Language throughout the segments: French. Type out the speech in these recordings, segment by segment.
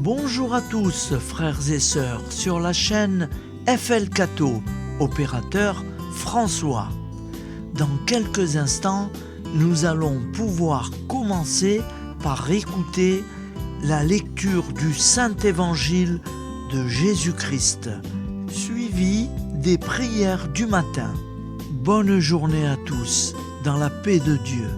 Bonjour à tous, frères et sœurs, sur la chaîne FL Cato, opérateur François. Dans quelques instants, nous allons pouvoir commencer par écouter la lecture du Saint-Évangile de Jésus-Christ, suivi des prières du matin. Bonne journée à tous, dans la paix de Dieu.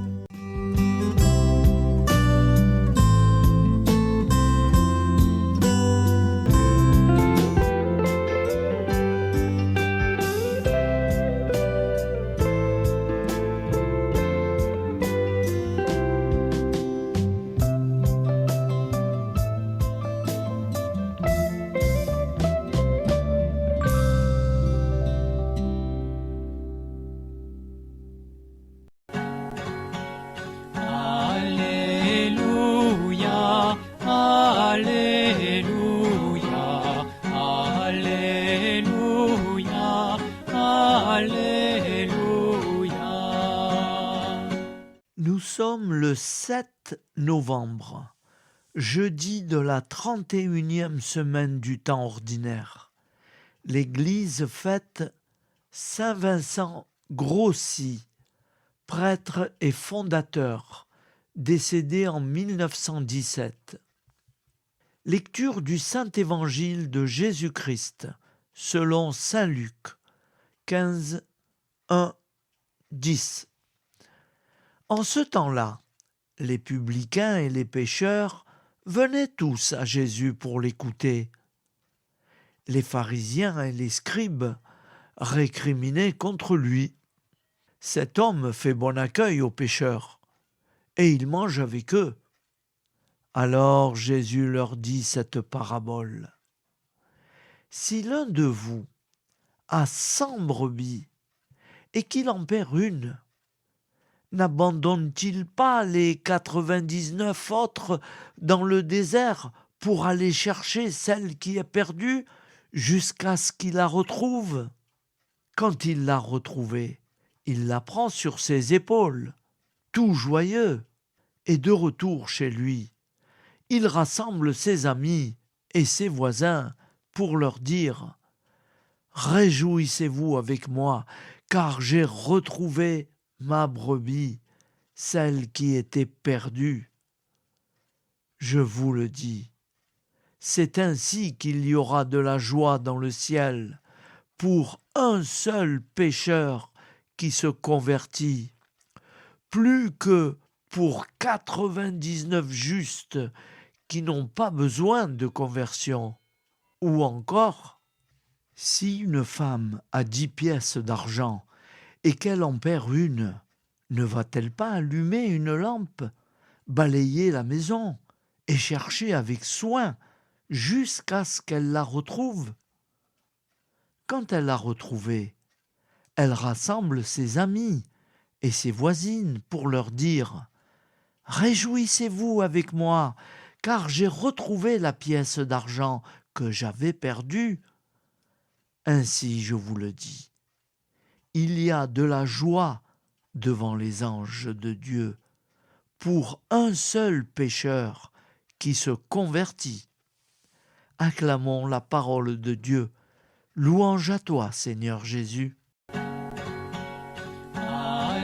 Alléluia, Alléluia, Alléluia. Nous sommes le 7 novembre, jeudi de la 31e semaine du temps ordinaire. L'Église fête Saint Vincent Grossi, prêtre et fondateur, décédé en 1917. Lecture du Saint-Évangile de Jésus-Christ, selon saint Luc, 15, 1, 10. En ce temps-là, les publicains et les pécheurs venaient tous à Jésus pour l'écouter. Les pharisiens et les scribes récriminaient contre lui. « Cet homme fait bon accueil aux pécheurs, et il mange avec eux. » Alors Jésus leur dit cette parabole. « Si l'un de vous a 100 brebis et qu'il en perd une, n'abandonne-t-il pas les 99 autres dans le désert pour aller chercher celle qui est perdue jusqu'à ce qu'il la retrouve? Quand il l'a retrouvée, il la prend sur ses épaules, tout joyeux, et de retour chez lui, il rassemble ses amis et ses voisins pour leur dire « Réjouissez-vous avec moi, car j'ai retrouvé ma brebis, celle qui était perdue. » Je vous le dis, c'est ainsi qu'il y aura de la joie dans le ciel pour un seul pécheur qui se convertit, plus que pour 99 justes qui n'ont pas besoin de conversion. Ou encore, si une femme a 10 pièces d'argent et qu'elle en perd une, ne va-t-elle pas allumer une lampe, balayer la maison et chercher avec soin jusqu'à ce qu'elle la retrouve? Quand elle l'a retrouvée, elle rassemble ses amis et ses voisines pour leur dire « Réjouissez-vous avec moi, car j'ai retrouvé la pièce d'argent que j'avais perdue. » Ainsi, je vous le dis, il y a de la joie devant les anges de Dieu pour un seul pécheur qui se convertit. Acclamons la parole de Dieu. Louange à toi, Seigneur Jésus.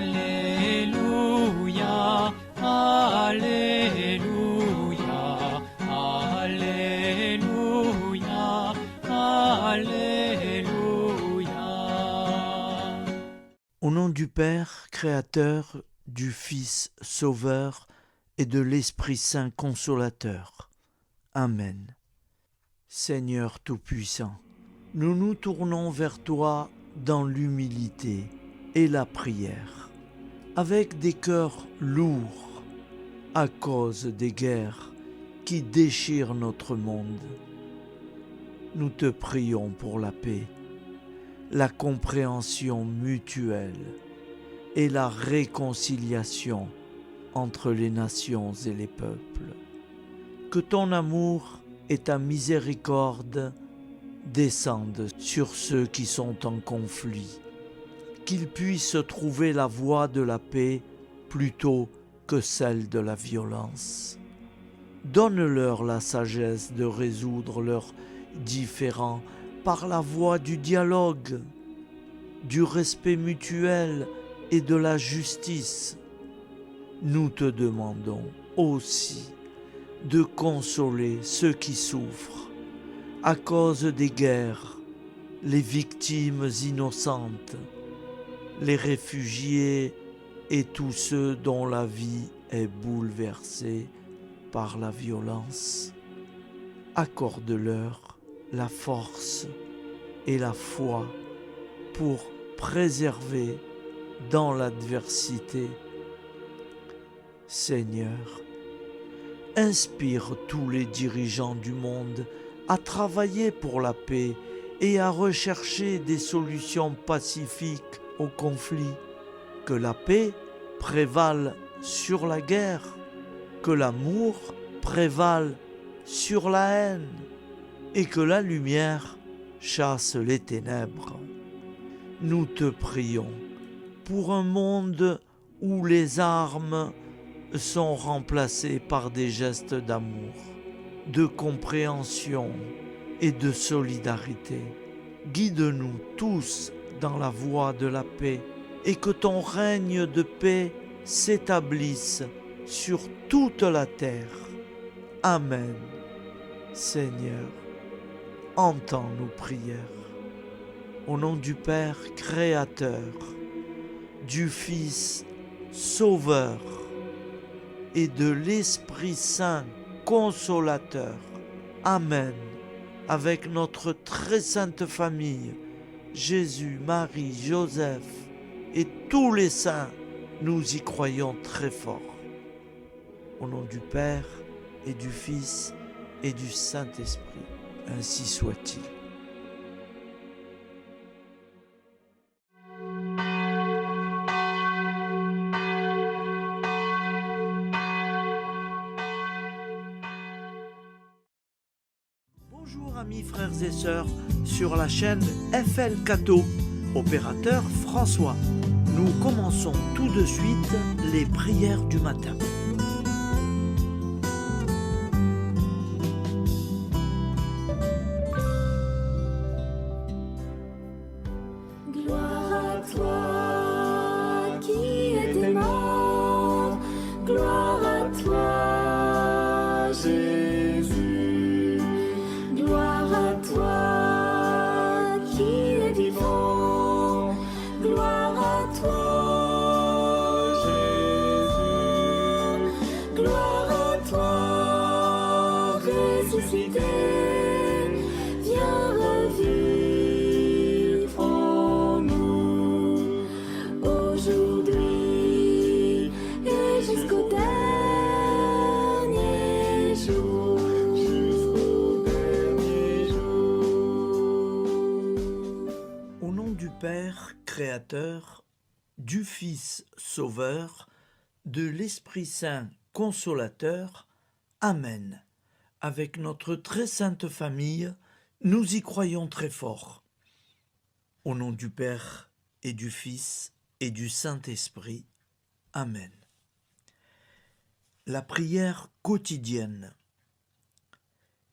Alléluia, Alléluia, Alléluia, Alléluia. Au nom du Père, Créateur, du Fils, Sauveur et de l'Esprit Saint Consolateur. Amen. Seigneur Tout-Puissant, nous nous tournons vers toi dans l'humilité et la prière, avec des cœurs lourds à cause des guerres qui déchirent notre monde. Nous te prions pour la paix, la compréhension mutuelle et la réconciliation entre les nations et les peuples. Que ton amour et ta miséricorde descendent sur ceux qui sont en conflit, qu'ils puissent trouver la voie de la paix plutôt que celle de la violence. Donne-leur la sagesse de résoudre leurs différends par la voie du dialogue, du respect mutuel et de la justice. Nous te demandons aussi de consoler ceux qui souffrent à cause des guerres, les victimes innocentes, les réfugiés et tous ceux dont la vie est bouleversée par la violence. Accorde-leur la force et la foi pour préserver dans l'adversité. Seigneur, inspire tous les dirigeants du monde à travailler pour la paix et à rechercher des solutions pacifiques aux conflits. Que la paix prévale sur la guerre, que l'amour prévale sur la haine et que la lumière chasse les ténèbres. Nous te prions pour un monde où les armes sont remplacées par des gestes d'amour, de compréhension et de solidarité. Guide-nous tous dans la voie de la paix et que ton règne de paix s'établisse sur toute la terre. Amen. Seigneur, entends nos prières. Au nom du Père Créateur, du Fils Sauveur et de l'Esprit Saint Consolateur. Amen. Avec notre très sainte famille, Jésus, Marie, Joseph et tous les saints, nous y croyons très fort. Au nom du Père et du Fils et du Saint-Esprit, ainsi soit-il. Bonjour amis frères et sœurs sur la chaîne FL Cato, opérateur François. Nous commençons tout de suite les prières du matin. Gloire à toi qui es mort, gloire à toi Jésus, gloire à toi qui es vivant, gloire à toi Jésus, gloire à toi ressuscité, viens revivre en nous aujourd'hui et jusqu'au dernier jour. Au nom du Père Créateur, du Fils Sauveur, de l'Esprit Saint Consolateur. Amen. Avec notre très sainte famille, nous y croyons très fort. Au nom du Père et du Fils et du Saint-Esprit. Amen. La prière quotidienne.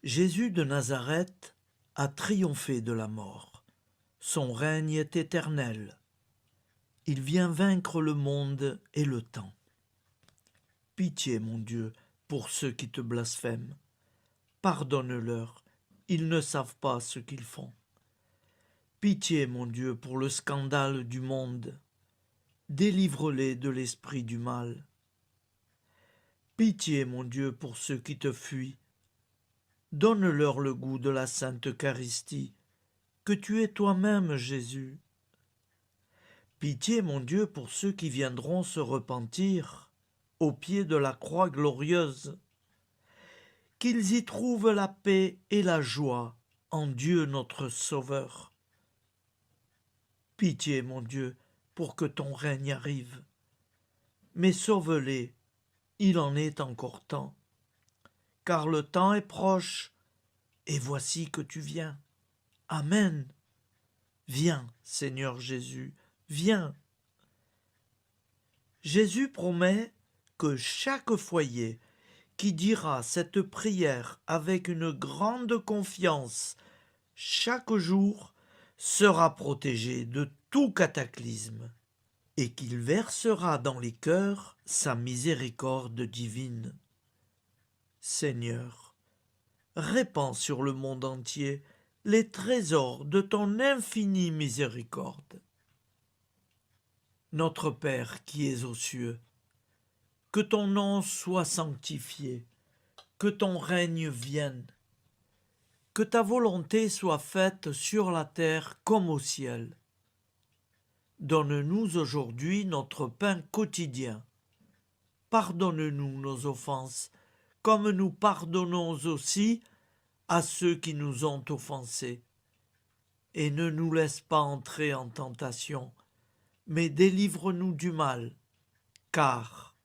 Jésus de Nazareth a triomphé de la mort. Son règne est éternel. Il vient vaincre le monde et le temps. Pitié, mon Dieu, pour ceux qui te blasphèment. Pardonne-leur, ils ne savent pas ce qu'ils font. Pitié, mon Dieu, pour le scandale du monde. Délivre-les de l'esprit du mal. Pitié, mon Dieu, pour ceux qui te fuient. Donne-leur le goût de la Sainte Eucharistie, que tu es toi-même, Jésus. Pitié, mon Dieu, pour ceux qui viendront se repentir au pied de la croix glorieuse, qu'ils y trouvent la paix et la joie en Dieu notre Sauveur. Pitié, mon Dieu, pour que ton règne arrive. Mais sauve-les, il en est encore temps, car le temps est proche, et voici que tu viens. Amen. Viens, Seigneur Jésus, viens. Jésus promet que chaque foyer qui dira cette prière avec une grande confiance chaque jour sera protégé de tout cataclysme et qu'il versera dans les cœurs sa miséricorde divine. Seigneur, répands sur le monde entier les trésors de ton infinie miséricorde. Notre Père qui es aux cieux, que ton nom soit sanctifié, que ton règne vienne, que ta volonté soit faite sur la terre comme au ciel. Donne-nous aujourd'hui notre pain quotidien. Pardonne-nous nos offenses, comme nous pardonnons aussi à ceux qui nous ont offensés. Et ne nous laisse pas entrer en tentation, mais délivre-nous du mal, car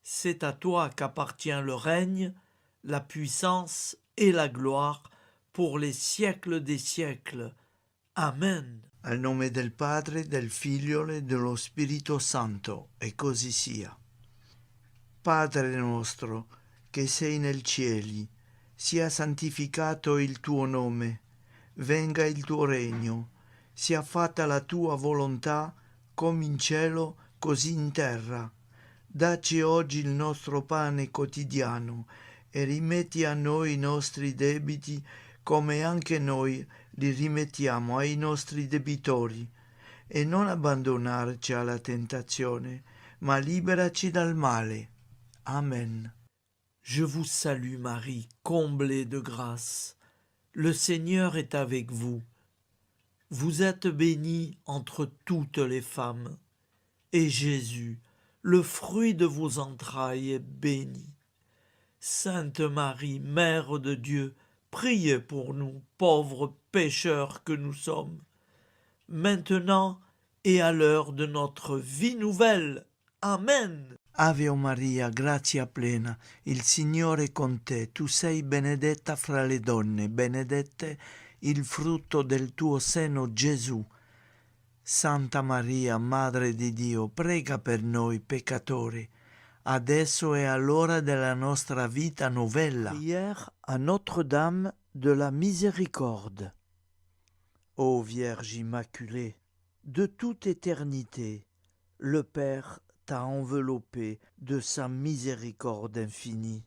c'est à toi qu'appartient le règne, la puissance et la gloire pour les siècles des siècles. Amen. Al nome del Padre, del Figlio e dello Spirito Santo, e così sia. Padre nostro, che sei nel cieli, sia santificato il tuo nome, venga il tuo regno, sia fatta la tua volontà, come in cielo, così in terra. Dacci oggi il nostro pane quotidiano e rimetti a noi i nostri debiti come anche noi li rimettiamo ai nostri debitori, e non abbandonarci alla tentazione, ma liberaci dal male. Amen. Je vous salue Marie, comblée de grâce. Le Seigneur est avec vous. Vous êtes bénie entre toutes les femmes, et Jésus, le fruit de vos entrailles, est béni. Sainte Marie, Mère de Dieu, priez pour nous, pauvres pécheurs que nous sommes, maintenant et à l'heure de notre vie nouvelle. Amen. Ave Maria, grazia plena, il Signore è con te, tu sei benedetta fra le donne, benedetto il frutto del tuo seno, Gesù. Santa Maria, Madre di Dio, prega per noi peccatori, adesso e all'ora della nostra vita novella. Prière à Notre-Dame de la Miséricorde. Ô Vierge Immaculée, de toute éternité, le Père t'a enveloppé de sa miséricorde infinie.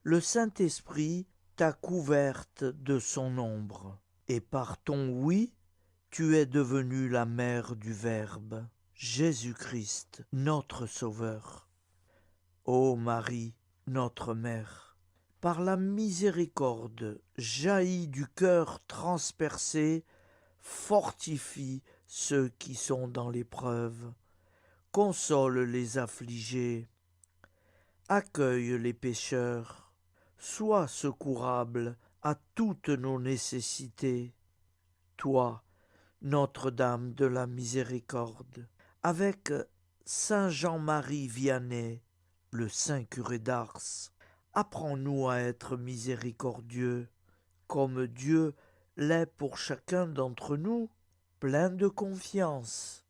Le Saint-Esprit t'a couverte de son ombre, et par ton oui, tu es devenue la mère du Verbe, Jésus-Christ, notre Sauveur. Ô Marie, notre Mère, par la miséricorde jaillie du cœur transpercé, fortifie ceux qui sont dans l'épreuve, console les affligés, accueille les pécheurs, sois secourable à toutes nos nécessités. Toi, Notre-Dame de la Miséricorde, avec Saint Jean-Marie Vianney, le Saint curé d'Ars, apprends-nous à être miséricordieux, comme Dieu l'est pour chacun d'entre nous, plein de confiance.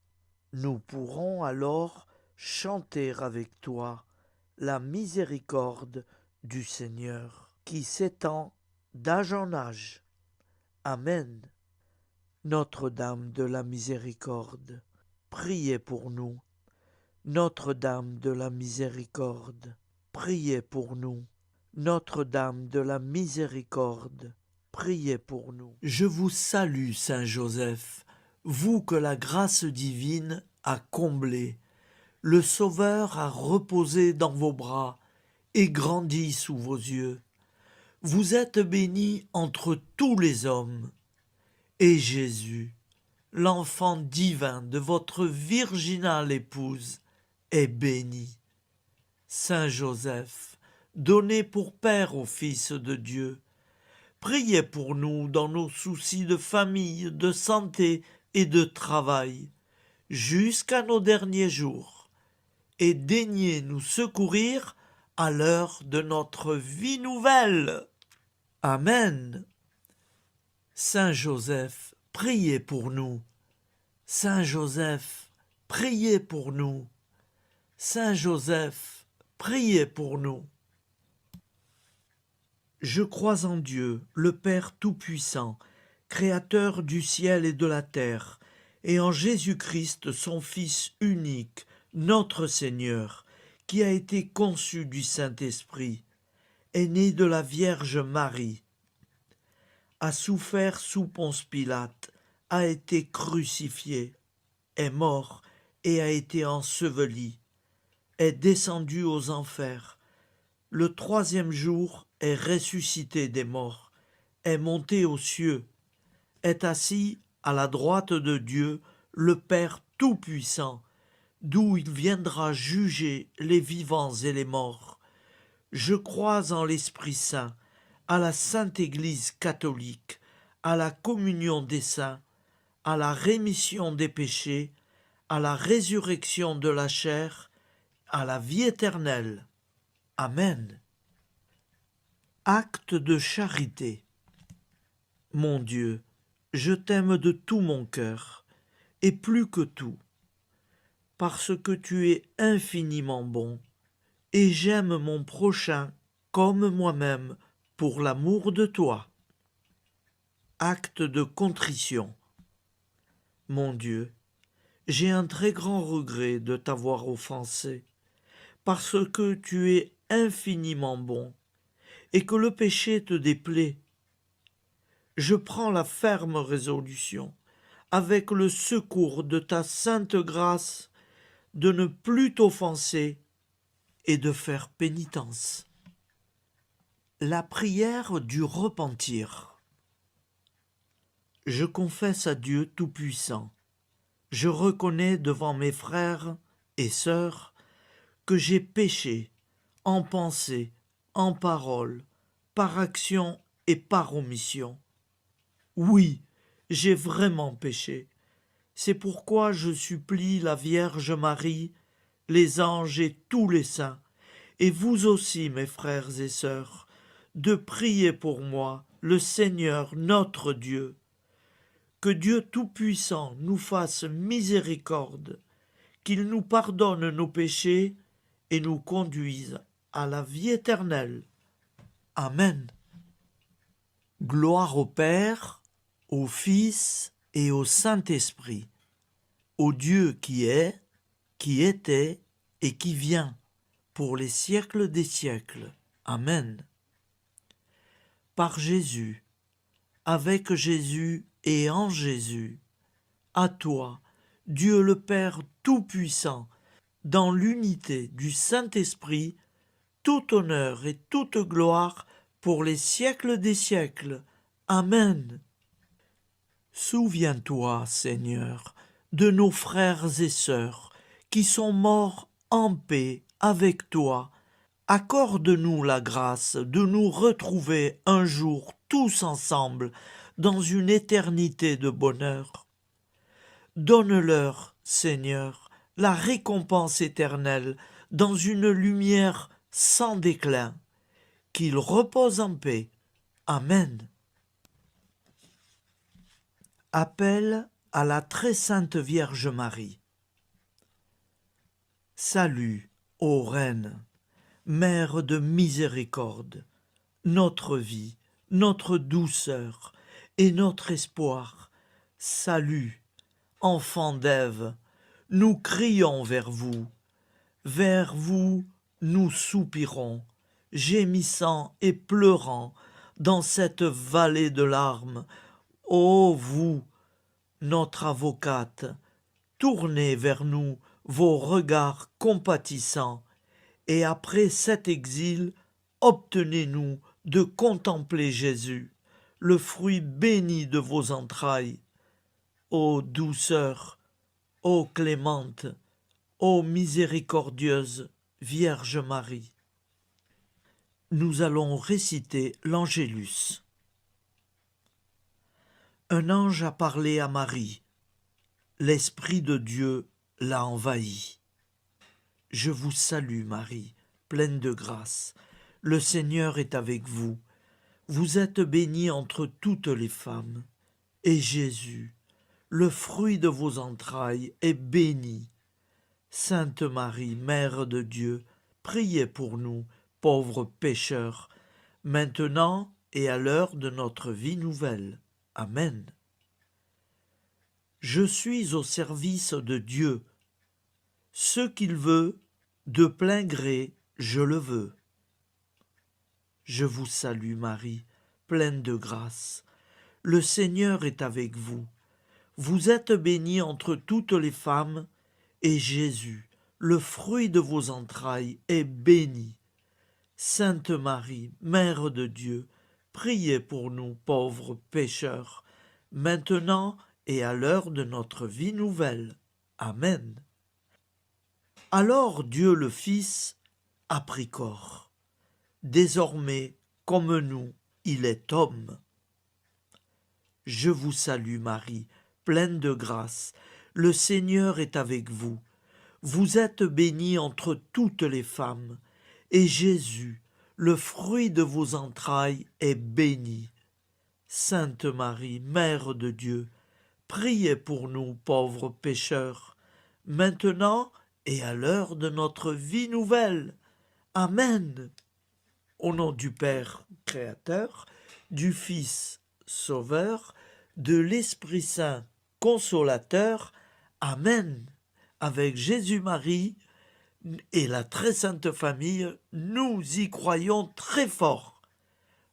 Nous pourrons alors chanter avec toi la miséricorde du Seigneur, qui s'étend d'âge en âge. Amen. Notre-Dame de la Miséricorde, priez pour nous. Notre-Dame de la Miséricorde, priez pour nous. Notre-Dame de la Miséricorde, priez pour nous. Je vous salue, Saint Joseph, vous que la grâce divine a comblé, le Sauveur a reposé dans vos bras et grandi sous vos yeux. Vous êtes béni entre tous les hommes, et Jésus, l'enfant divin de votre virginale épouse, est béni. Saint Joseph, donné pour Père au Fils de Dieu, priez pour nous dans nos soucis de famille, de santé et de travail, jusqu'à nos derniers jours, et daignez nous secourir à l'heure de notre vie nouvelle. Amen. Saint Joseph, priez pour nous. Saint Joseph, priez pour nous. Saint Joseph, priez pour nous. Je crois en Dieu, le Père Tout-Puissant, Créateur du ciel et de la terre, et en Jésus-Christ, son Fils unique, notre Seigneur, qui a été conçu du Saint-Esprit, est né de la Vierge Marie, a souffert sous Ponce Pilate, a été crucifié, est mort et a été enseveli, est descendu aux enfers, le troisième jour est ressuscité des morts, est monté aux cieux, est assis à la droite de Dieu, le Père Tout-Puissant, d'où il viendra juger les vivants et les morts. Je crois en l'Esprit Saint, à la Sainte Église catholique, à la communion des saints, à la rémission des péchés, à la résurrection de la chair, à la vie éternelle. Amen. Acte de charité. Mon Dieu, je t'aime de tout mon cœur, et plus que tout, parce que tu es infiniment bon, et j'aime mon prochain comme moi-même pour l'amour de toi. Acte de contrition. Mon Dieu, j'ai un très grand regret de t'avoir offensé, parce que tu es infiniment bon, et que le péché te déplaît. Je prends la ferme résolution, avec le secours de ta sainte grâce, de ne plus t'offenser et de faire pénitence. La prière du repentir. Je confesse à Dieu Tout-Puissant, je reconnais devant mes frères et sœurs que j'ai péché en pensée, en parole, par action et par omission. Oui, j'ai vraiment péché. C'est pourquoi je supplie la Vierge Marie, les anges et tous les saints, et vous aussi, mes frères et sœurs, de prier pour moi, le Seigneur notre Dieu. Que Dieu Tout-Puissant nous fasse miséricorde, qu'il nous pardonne nos péchés et nous conduise à la vie éternelle. Amen. Gloire au Père, au Fils et au Saint-Esprit, au Dieu qui est, qui était et qui vient, pour les siècles des siècles. Amen. Par Jésus, avec Jésus et en Jésus, à toi, Dieu le Père Tout-Puissant, dans l'unité du Saint-Esprit, tout honneur et toute gloire pour les siècles des siècles. Amen. Souviens-toi, Seigneur, de nos frères et sœurs qui sont morts en paix avec toi. Accorde-nous la grâce de nous retrouver un jour tous ensemble dans une éternité de bonheur. Donne-leur, Seigneur, la récompense éternelle dans une lumière sans déclin. Qu'ils reposent en paix. Amen. Appel à la très sainte Vierge Marie. Salut, ô Reine, Mère de miséricorde, notre vie, notre douceur et notre espoir. Salut, enfant d'Ève, nous crions vers vous nous soupirons, gémissant et pleurant dans cette vallée de larmes. Ô vous, notre avocate, tournez vers nous vos regards compatissants, et après cet exil, obtenez-nous de contempler Jésus, le fruit béni de vos entrailles. Ô douceur, ô clémente, ô miséricordieuse Vierge Marie. Nous allons réciter l'Angélus. Un ange a parlé à Marie. L'Esprit de Dieu l'a envahie. Je vous salue, Marie, pleine de grâce. Le Seigneur est avec vous. Vous êtes bénie entre toutes les femmes. Et Jésus, le fruit de vos entrailles, est béni. Sainte Marie, Mère de Dieu, priez pour nous, pauvres pécheurs, maintenant et à l'heure de notre vie nouvelle. Amen. Je suis au service de Dieu. Ce qu'il veut, de plein gré, je le veux. Je vous salue Marie, pleine de grâce. Le Seigneur est avec vous. Vous êtes bénie entre toutes les femmes, et Jésus, le fruit de vos entrailles, est béni. Sainte Marie, Mère de Dieu, priez pour nous pauvres pécheurs, maintenant et à l'heure de notre vie nouvelle. Amen. Alors Dieu le Fils a pris corps. Désormais, comme nous, il est homme. Je vous salue Marie, pleine de grâce. Le Seigneur est avec vous. Vous êtes bénie entre toutes les femmes, et Jésus, le fruit de vos entrailles, est béni. Sainte Marie, Mère de Dieu, priez pour nous pauvres pécheurs, maintenant et à l'heure de notre vie nouvelle. Amen. Au nom du Père Créateur, du Fils Sauveur, de l'Esprit Saint Consolateur. Amen. Avec Jésus-Marie et la très sainte famille, nous y croyons très fort.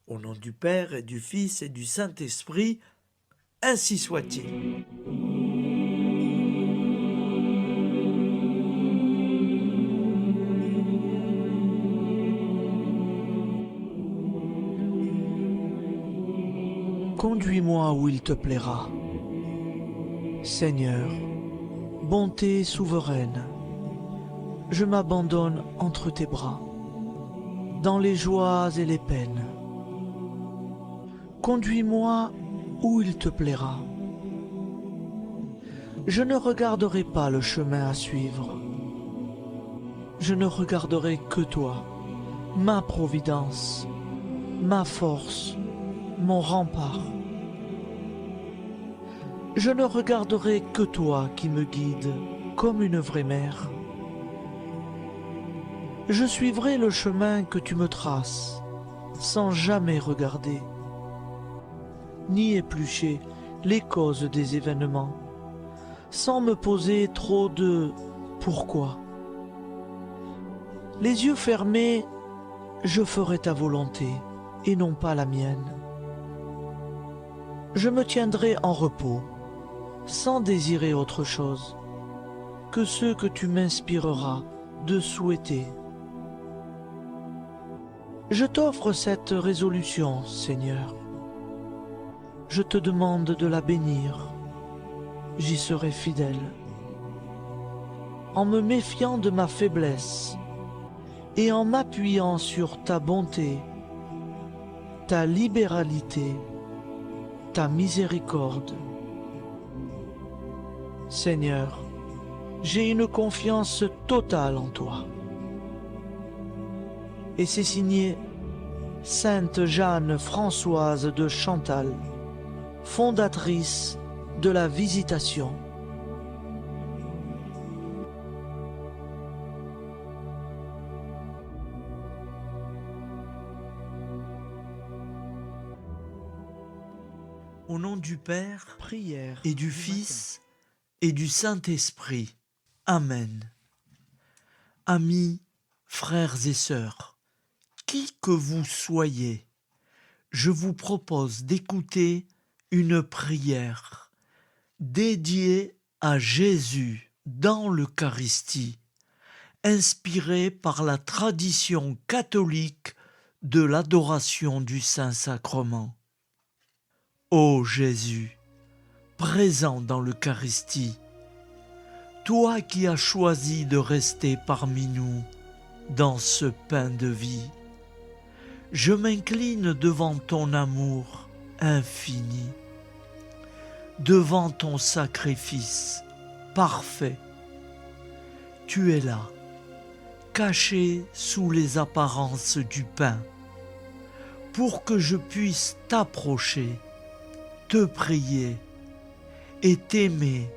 Au nom du Père et du Fils et du Saint-Esprit, ainsi soit-il. Conduis-moi où il te plaira. Seigneur, bonté souveraine, je m'abandonne entre tes bras, dans les joies et les peines. Conduis-moi où il te plaira. Je ne regarderai pas le chemin à suivre. Je ne regarderai que toi, ma providence, ma force, mon rempart. Je ne regarderai que toi qui me guides comme une vraie mère. Je suivrai le chemin que tu me traces, sans jamais regarder, ni éplucher les causes des événements, sans me poser trop de « pourquoi ». Les yeux fermés, je ferai ta volonté et non pas la mienne. Je me tiendrai en repos, sans désirer autre chose que ce que tu m'inspireras de souhaiter. Je t'offre cette résolution, Seigneur. Je te demande de la bénir. J'y serai fidèle. En me méfiant de ma faiblesse et en m'appuyant sur ta bonté, ta libéralité, ta miséricorde. Seigneur, j'ai une confiance totale en toi. Et c'est signé Sainte Jeanne Françoise de Chantal, fondatrice de la Visitation. Au nom du Père Prière et du Fils et du Saint-Esprit. Amen. Amis, frères et sœurs, qui que vous soyez, je vous propose d'écouter une prière dédiée à Jésus dans l'Eucharistie, inspirée par la tradition catholique de l'adoration du Saint-Sacrement. Ô Jésus, présent dans l'Eucharistie, toi qui as choisi de rester parmi nous dans ce pain de vie, je m'incline devant ton amour infini, devant ton sacrifice parfait. Tu es là, caché sous les apparences du pain, pour que je puisse t'approcher, te prier et t'aimer.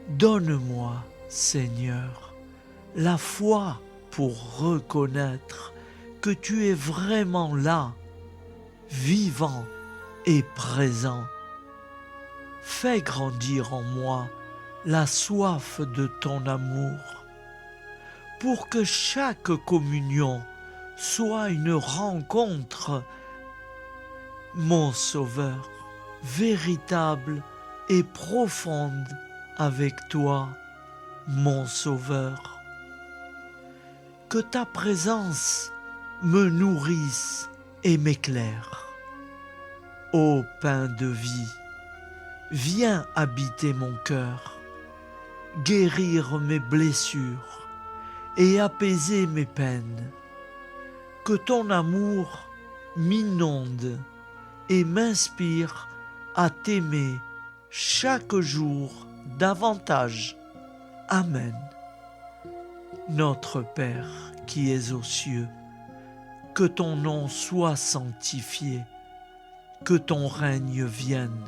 Donne-moi, Seigneur, la foi pour reconnaître que tu es vraiment là, vivant et présent. Fais grandir en moi la soif de ton amour, pour que chaque communion soit une rencontre, mon Sauveur, véritable et profonde avec toi, mon Sauveur. Que ta présence me nourrisse et m'éclaire. Ô pain de vie, viens habiter mon cœur, guérir mes blessures et apaiser mes peines. Que ton amour m'inonde et m'inspire à t'aimer chaque jour davantage. Amen. Notre Père qui es aux cieux, que ton nom soit sanctifié, que ton règne vienne,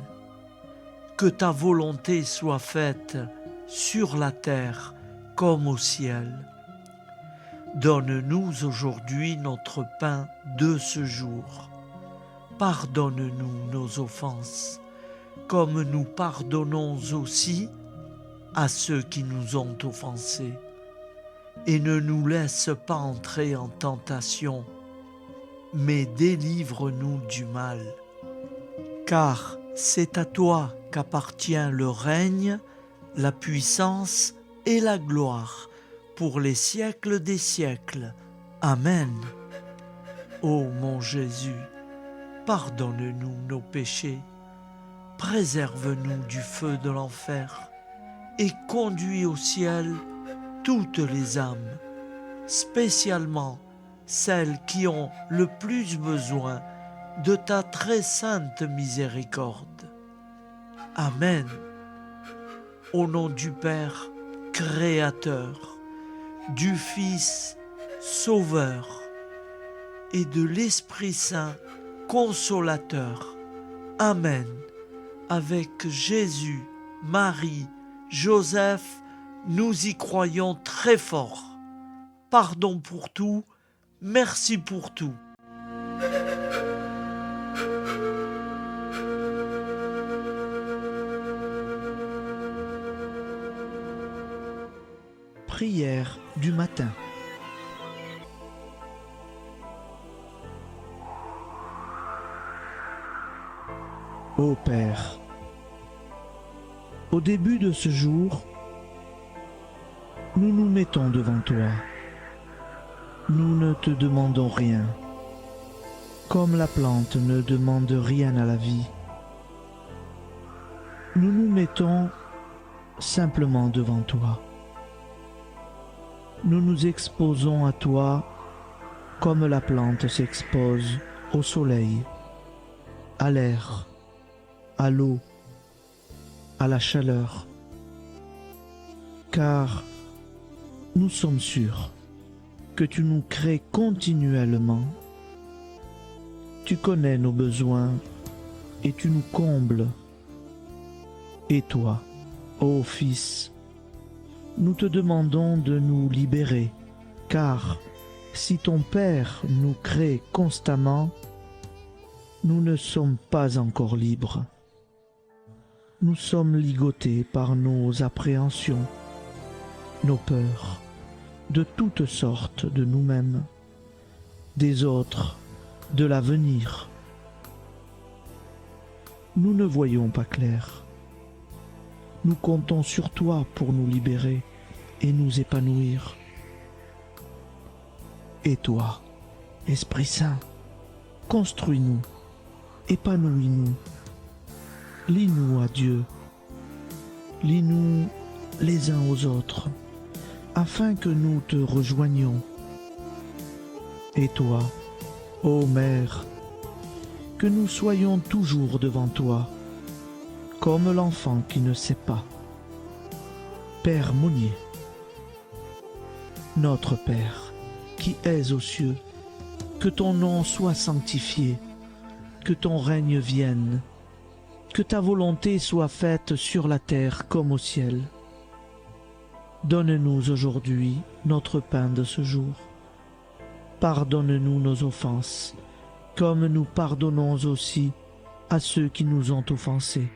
que ta volonté soit faite sur la terre comme au ciel. Donne-nous aujourd'hui notre pain de ce jour. Pardonne-nous nos offenses, comme nous pardonnons aussi à ceux qui nous ont offensés. Et ne nous laisse pas entrer en tentation, mais délivre-nous du mal. Car c'est à toi qu'appartient le règne, la puissance et la gloire pour les siècles des siècles. Amen. Ô mon Jésus, pardonne-nous nos péchés, préserve-nous du feu de l'enfer et conduis au ciel toutes les âmes, spécialement celles qui ont le plus besoin de ta très sainte miséricorde. Amen. Au nom du Père Créateur, du Fils Sauveur et de l'Esprit Saint Consolateur. Amen. Avec Jésus, Marie, Joseph, nous y croyons très fort. Pardon pour tout, merci pour tout. Prière du matin. Ô Père, au début de ce jour, nous nous mettons devant toi. Nous ne te demandons rien, comme la plante ne demande rien à la vie. Nous nous mettons simplement devant toi. Nous nous exposons à toi comme la plante s'expose au soleil, à l'air, à l'eau, à la chaleur. Car nous sommes sûrs que tu nous crées continuellement. Tu connais nos besoins et tu nous combles. Et toi, ô Fils, nous te demandons de nous libérer, car si ton Père nous crée constamment, nous ne sommes pas encore libres. Nous sommes ligotés par nos appréhensions, nos peurs, de toutes sortes de nous-mêmes, des autres, de l'avenir. Nous ne voyons pas clair. Nous comptons sur toi pour nous libérer et nous épanouir. Et toi, Esprit Saint, construis-nous, épanouis-nous, lie-nous à Dieu, lie-nous les uns aux autres, afin que nous te rejoignions. Et toi, ô Mère, que nous soyons toujours devant toi, comme l'enfant qui ne sait pas. Père Monnier, notre Père, qui es aux cieux, que ton nom soit sanctifié, que ton règne vienne, que ta volonté soit faite sur la terre comme au ciel. Donne-nous aujourd'hui notre pain de ce jour. pardonne-nous nos offenses, comme nous pardonnons aussi à ceux qui nous ont offensés.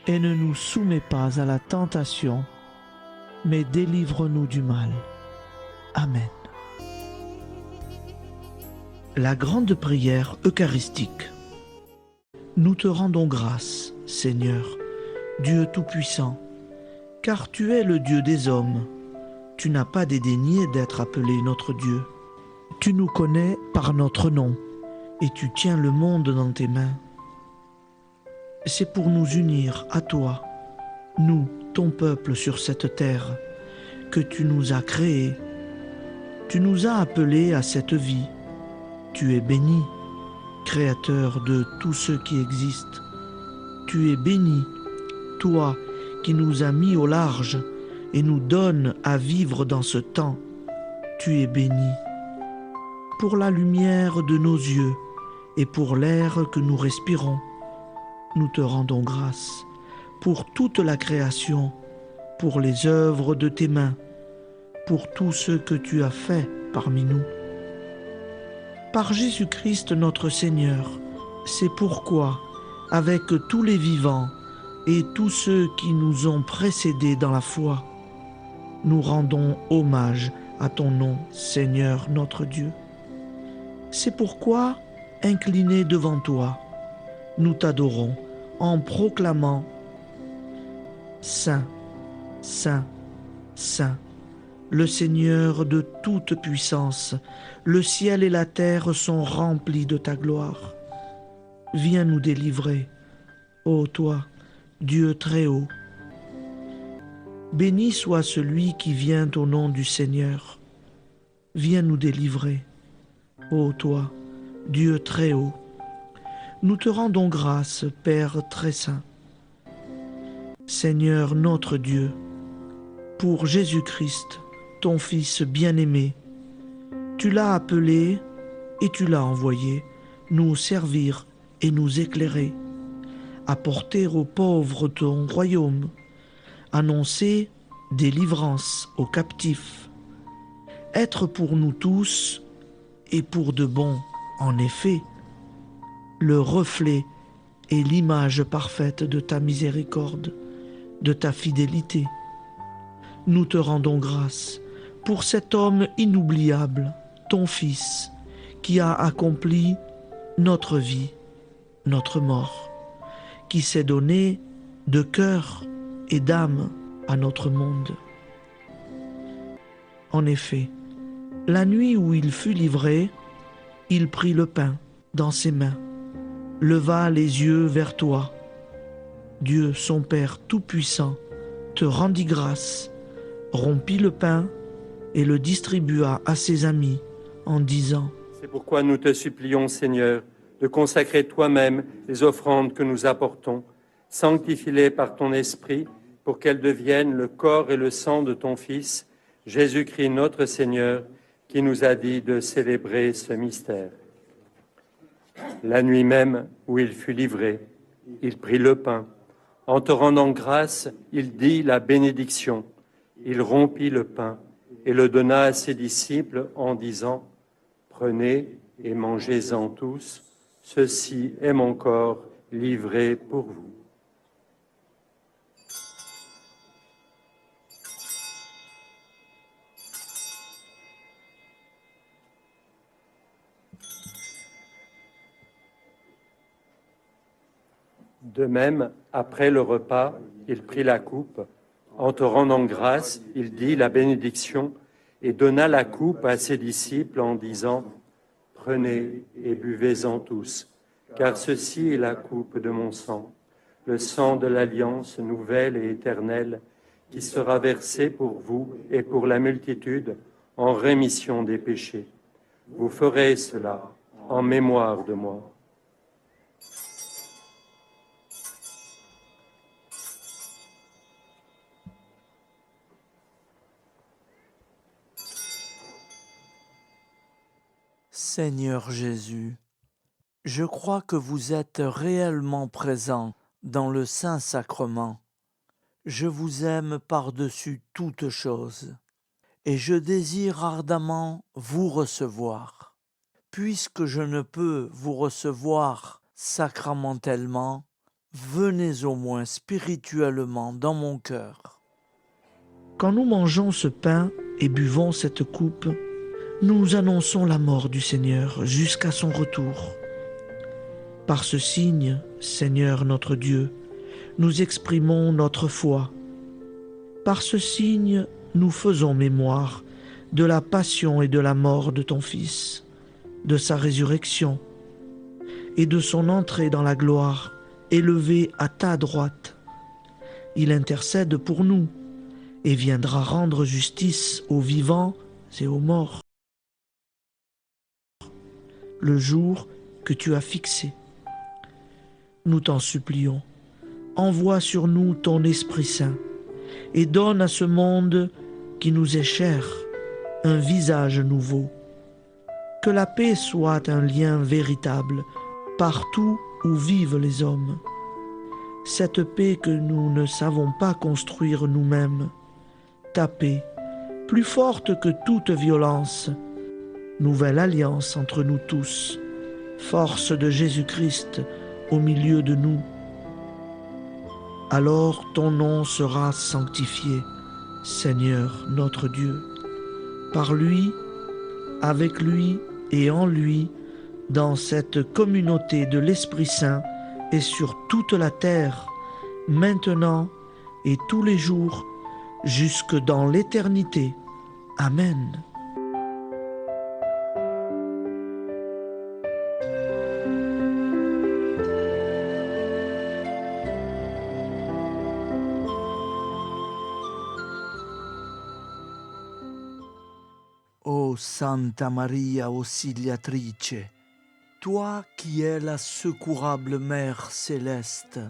Et ne nous soumets pas à la tentation, mais délivre-nous du mal. Amen. La grande prière eucharistique. Nous te rendons grâce, Seigneur, Dieu Tout-Puissant, car tu es le Dieu des hommes. Tu n'as pas dédaigné d'être appelé notre Dieu. Tu nous connais par notre nom, et tu tiens le monde dans tes mains. C'est pour nous unir à toi, nous, ton peuple sur cette terre, que tu nous as créés. Tu nous as appelés à cette vie. Tu es béni, Créateur de tout ce qui existe. Tu es béni, toi qui nous as mis au large et nous donnes à vivre dans ce temps. Tu es béni. Pour la lumière de nos yeux et pour l'air que nous respirons, nous te rendons grâce. Pour toute la création, pour les œuvres de tes mains, pour tout ce que tu as fait parmi nous. Par Jésus-Christ notre Seigneur, c'est pourquoi, avec tous les vivants et tous ceux qui nous ont précédés dans la foi, nous rendons hommage à ton nom, Seigneur notre Dieu. C'est pourquoi, inclinés devant toi, nous t'adorons en proclamant « Saint, Saint, Saint ». Le Seigneur de toute puissance, le ciel et la terre sont remplis de ta gloire. Viens nous délivrer, ô toi, Dieu très haut. Béni soit celui qui vient au nom du Seigneur. Viens nous délivrer, ô toi, Dieu très haut. Nous te rendons grâce, Père très saint. Seigneur notre Dieu, pour Jésus-Christ, ton Fils bien-aimé, tu l'as appelé et tu l'as envoyé nous servir et nous éclairer, apporter aux pauvres ton royaume, annoncer délivrance aux captifs, être pour nous tous et pour de bon, en effet, le reflet et l'image parfaite de ta miséricorde, de ta fidélité. Nous te rendons grâce pour cet homme inoubliable, ton Fils, qui a accompli notre vie, notre mort, qui s'est donné de cœur et d'âme à notre monde. En effet, la nuit où il fut livré, il prit le pain dans ses mains, leva les yeux vers toi. Dieu, son Père Tout-Puissant, te rendit grâce, rompit le pain et le distribua à ses amis en disant : C'est pourquoi nous te supplions, Seigneur, de consacrer toi-même les offrandes que nous apportons, sanctifie-les par ton Esprit, pour qu'elles deviennent le corps et le sang de ton Fils, Jésus-Christ notre Seigneur, qui nous a dit de célébrer ce mystère. La nuit même où il fut livré, il prit le pain. En te rendant grâce, il dit la bénédiction. Il rompit le pain et le donna à ses disciples en disant : Prenez et mangez-en tous, ceci est mon corps livré pour vous. De même, après le repas, il prit la coupe. En te rendant grâce, il dit la bénédiction et donna la coupe à ses disciples en disant : Prenez et buvez-en tous, car ceci est la coupe de mon sang, le sang de l'alliance nouvelle et éternelle, qui sera versé pour vous et pour la multitude en rémission des péchés. Vous ferez cela en mémoire de moi. Seigneur Jésus, je crois que vous êtes réellement présent dans le Saint-Sacrement. Je vous aime par-dessus toute chose et je désire ardemment vous recevoir. Puisque je ne peux vous recevoir sacramentellement, venez au moins spirituellement dans mon cœur. Quand nous mangeons ce pain et buvons cette coupe, nous annonçons la mort du Seigneur jusqu'à son retour. Par ce signe, Seigneur notre Dieu, nous exprimons notre foi. Par ce signe, nous faisons mémoire de la passion et de la mort de ton Fils, de sa résurrection et de son entrée dans la gloire, élevé à ta droite. Il intercède pour nous et viendra rendre justice aux vivants et aux morts. Le jour que tu as fixé. Nous t'en supplions, envoie sur nous ton Esprit Saint et donne à ce monde qui nous est cher un visage nouveau. Que la paix soit un lien véritable partout où vivent les hommes. Cette paix que nous ne savons pas construire nous-mêmes. Ta paix, plus forte que toute violence. Nouvelle alliance entre nous tous. Force de Jésus-Christ au milieu de nous. Alors ton nom sera sanctifié, Seigneur notre Dieu. Par lui, avec lui et en lui, dans cette communauté de l'Esprit Saint et sur toute la terre, maintenant et tous les jours, jusque dans l'éternité. Amen. Ô Santa Maria Auxiliatrice, toi qui es la secourable Mère céleste,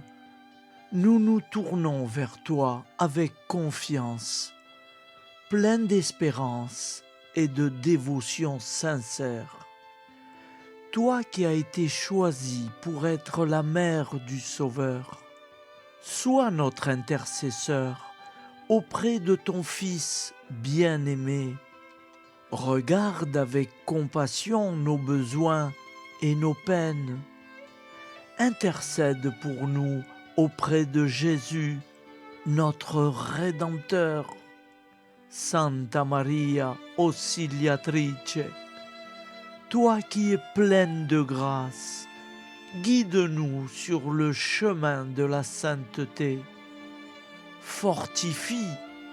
nous nous tournons vers toi avec confiance, plein d'espérance et de dévotion sincère. Toi qui as été choisie pour être la mère du Sauveur, sois notre intercesseur auprès de ton Fils bien-aimé. Regarde avec compassion nos besoins et nos peines. Intercède pour nous auprès de Jésus, notre Rédempteur. Santa Maria Auxiliatrice, toi qui es pleine de grâce, guide-nous sur le chemin de la sainteté. Fortifie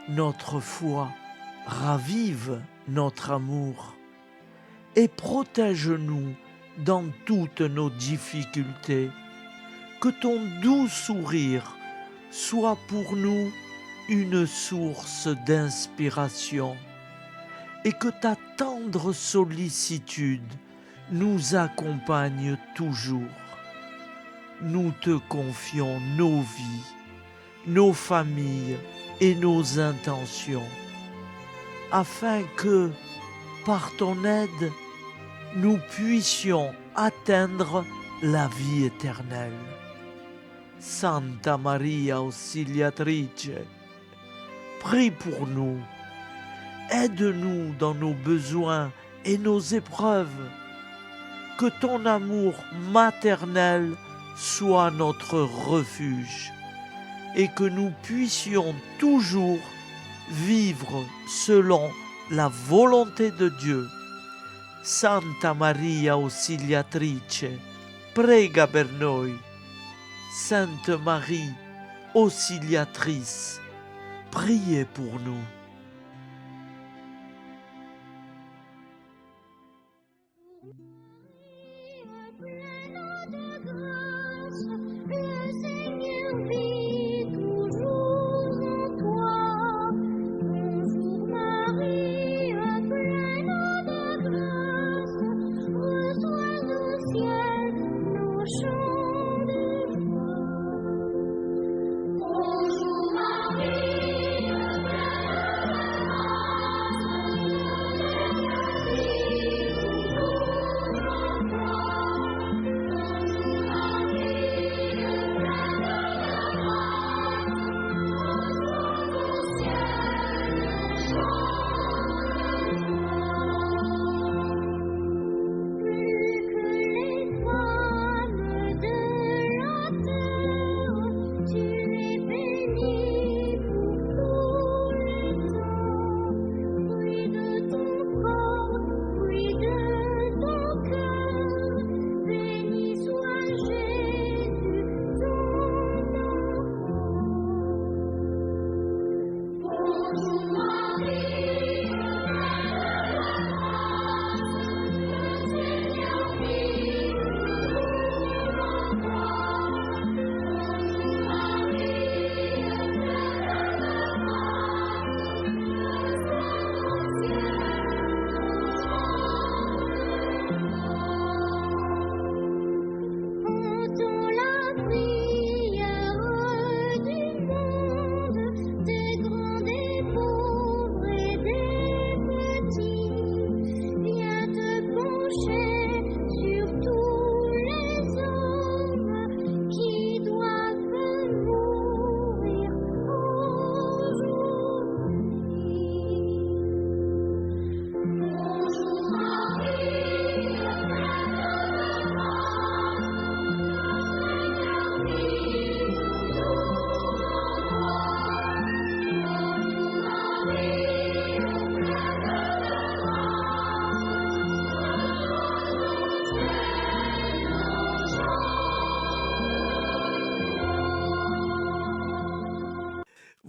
notre foi, ravive notre amour et protège-nous dans toutes nos difficultés. Que ton doux sourire soit pour nous une source d'inspiration et que ta tendre sollicitude nous accompagne toujours. Nous te confions nos vies, nos familles et nos intentions, afin que, par ton aide, nous puissions atteindre la vie éternelle. Santa Maria Auxiliatrice, prie pour nous, aide-nous dans nos besoins et nos épreuves, que ton amour maternel soit notre refuge et que nous puissions toujours vivre selon la volonté de Dieu. Santa Maria Auxiliatrice, prega per noi. Sainte Marie, Auxiliatrice, priez pour nous.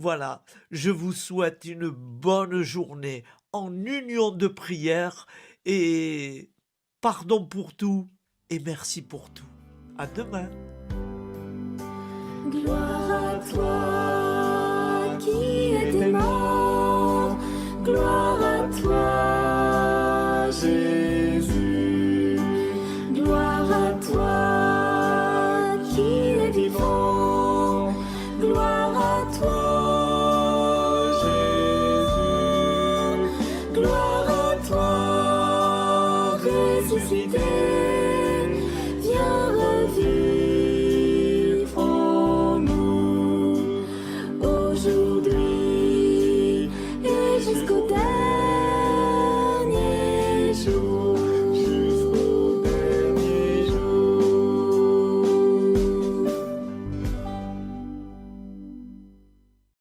Voilà, je vous souhaite une bonne journée en union de prière et pardon pour tout et merci pour tout. À demain. Gloire à toi qui étais mort, gloire à toi Jésus, gloire à toi qui es vivant, gloire à toi Jésus, gloire à toi ressuscité.